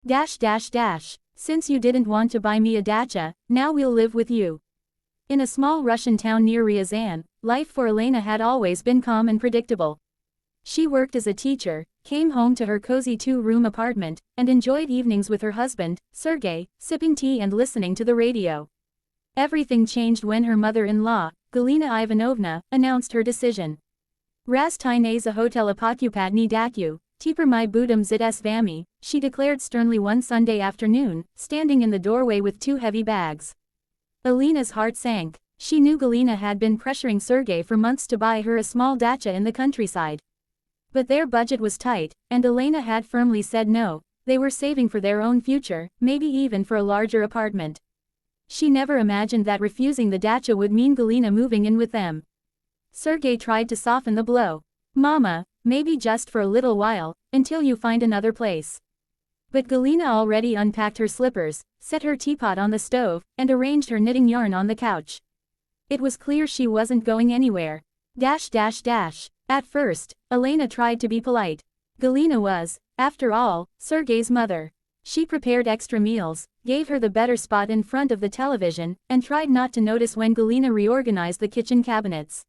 Since you didn't want to buy me a dacha, now we'll live with you. In a small Russian town near Ryazan, life for Elena had always been calm and predictable. She worked as a teacher, came home to her cozy two-room apartment, and enjoyed evenings with her husband, Sergei, sipping tea and listening to the radio. Everything changed when her mother-in-law, Galina Ivanovna, announced her decision. Захотела покупать дачу, теперь, будем жить, вами, she declared sternly one Sunday afternoon, standing in the doorway with two heavy bags. Elena's heart sank. She knew Galina had been pressuring Sergei for months to buy her a small dacha in the countryside. But their budget was tight, and Elena had firmly said no. They were saving for their own future, maybe even for a larger apartment. She never imagined that refusing the dacha would mean Galina moving in with them. Sergei tried to soften the blow. Mama, maybe just for a little while, until you find another place. But Galina already unpacked her slippers, set her teapot on the stove, and arranged her knitting yarn on the couch. It was clear she wasn't going anywhere. At first, Elena tried to be polite. Galina was, after all, Sergei's mother. She prepared extra meals, gave her the better spot in front of the television, and tried not to notice when Galina reorganized the kitchen cabinets.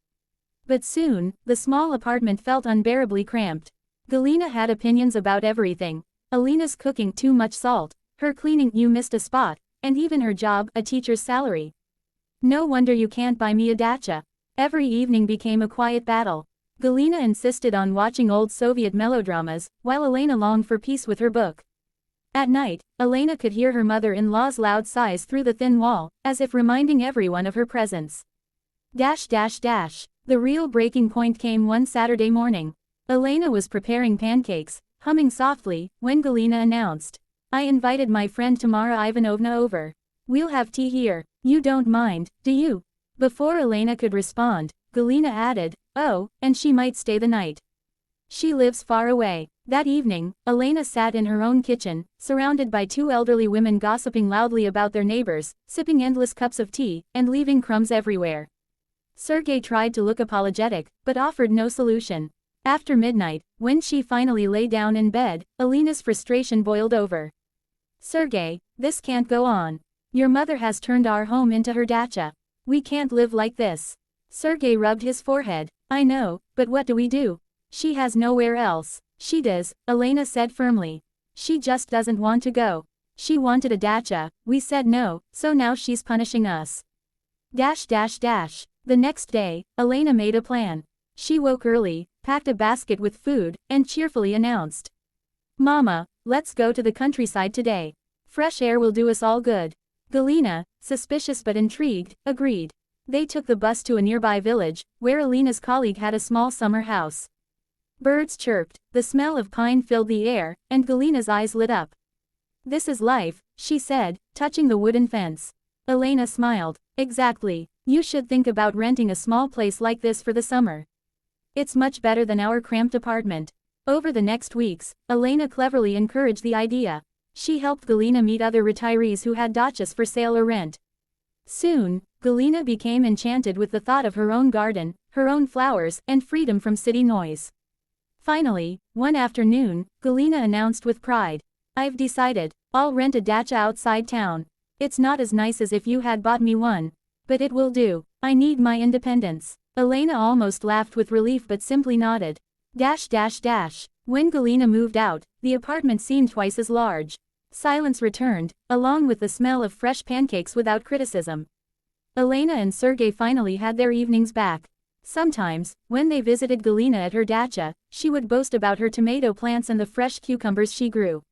But soon, the small apartment felt unbearably cramped. Galina had opinions about everything. Elena's cooking too much salt, her cleaning you missed a spot, and even her job, a teacher's salary. No wonder you can't buy me a dacha. Every evening became a quiet battle. Galina insisted on watching old Soviet melodramas, while Elena longed for peace with her book. At night, Elena could hear her mother-in-law's loud sighs through the thin wall, as if reminding everyone of her presence. The real breaking point came one Saturday morning. Elena was preparing pancakes, humming softly, when Galina announced, "I invited my friend Tamara Ivanovna over. We'll have tea here. You don't mind, do you?" Before Elena could respond, Galina added, "Oh, and she might stay the night. She lives far away." That evening, Elena sat in her own kitchen, surrounded by two elderly women gossiping loudly about their neighbors, sipping endless cups of tea, and leaving crumbs everywhere. Sergei tried to look apologetic, but offered no solution. After midnight, when she finally lay down in bed, Elena's frustration boiled over. "Sergei, this can't go on. Your mother has turned our home into her dacha. We can't live like this." Sergei rubbed his forehead. "I know, but what do we do? She has nowhere else." "She does," Elena said firmly. "She just doesn't want to go. She wanted a dacha, we said no, so now she's punishing us." The next day, Elena made a plan. She woke early, packed a basket with food, and cheerfully announced, "Mama, let's go to the countryside today. Fresh air will do us all good." Galina, suspicious but intrigued, agreed. They took the bus to a nearby village, where Elena's colleague had a small summer house. Birds chirped, the smell of pine filled the air, and Galina's eyes lit up. "This is life," she said, touching the wooden fence. Elena smiled. "Exactly. You should think about renting a small place like this for the summer. It's much better than our cramped apartment." Over the next weeks, Elena cleverly encouraged the idea. She helped Galina meet other retirees who had dachas for sale or rent. Soon, Galina became enchanted with the thought of her own garden, her own flowers, and freedom from city noise. Finally, one afternoon, Galina announced with pride, "I've decided, I'll rent a dacha outside town. It's not as nice as if you had bought me one. But it will do. I need my independence." Elena almost laughed with relief but simply nodded. When Galina moved out, the apartment seemed twice as large. Silence returned, along with the smell of fresh pancakes without criticism. Elena and Sergei finally had their evenings back. Sometimes, when they visited Galina at her dacha, she would boast about her tomato plants and the fresh cucumbers she grew.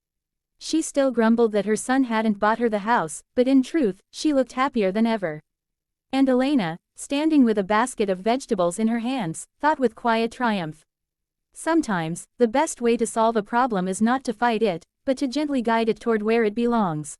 She still grumbled that her son hadn't bought her the house, but in truth, she looked happier than ever. And Elena, standing with a basket of vegetables in her hands, thought with quiet triumph. Sometimes, the best way to solve a problem is not to fight it, but to gently guide it toward where it belongs.